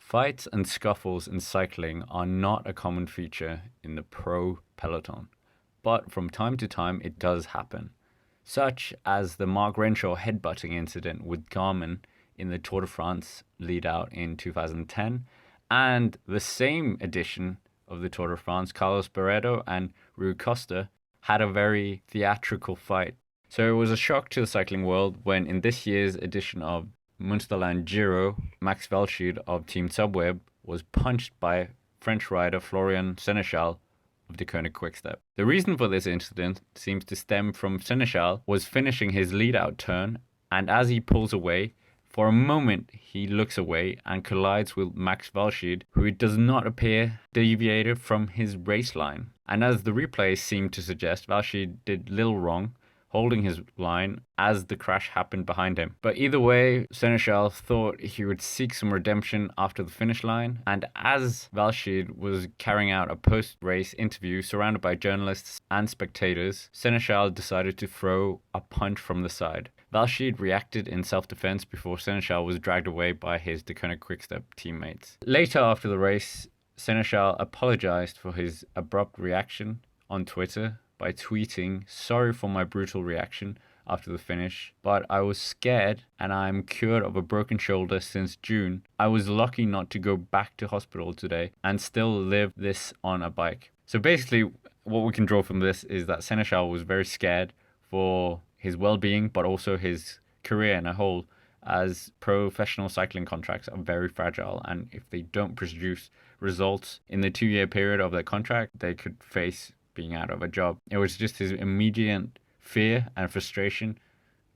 Fights and scuffles in cycling are not a common feature in the pro peloton, but from time to time it does happen, such as the Mark Renshaw headbutting incident with Garmin in the Tour de France lead out in 2010, and the same edition of the Tour de France, Carlos Barredo and Rui Costa had a very theatrical fight. So it was a shock to the cycling world when in this year's edition of Munsterland Giro, Max Walscheid of Team Subweb was punched by French rider Florian Senechal of Deceuninck Quickstep. The reason for this incident seems to stem from Senechal was finishing his lead-out turn, and as he pulls away, for a moment he looks away and collides with Max Walscheid, who does not appear deviated from his race line. And as the replays seem to suggest, Walscheid did little wrong, holding his line as the crash happened behind him. But either way, Senechal thought he would seek some redemption after the finish line, and as Walscheid was carrying out a post-race interview surrounded by journalists and spectators, Senechal decided to throw a punch from the side. Walscheid reacted in self-defense before Senechal was dragged away by his Deceuninck Quickstep teammates. Later after the race, Senechal apologized for his abrupt reaction on Twitter by tweeting, "Sorry for my brutal reaction after the finish, but I was scared and I'm cured of a broken shoulder since June. I was lucky not to go back to hospital today and still live this on a bike." So basically what we can draw from this is that Senechal was very scared for his well-being, but also his career in a whole, as professional cycling contracts are very fragile, and if they don't produce results in the 2-year period of their contract, they could face being out of a job. It was just his immediate fear and frustration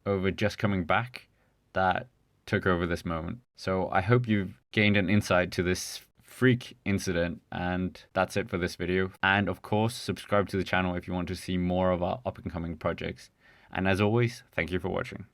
over just coming back that took over this moment. So I hope you've gained an insight to this freak incident, and that's it for this video. And of course, subscribe to the channel if you want to see more of our up and coming projects. And as always, thank you for watching.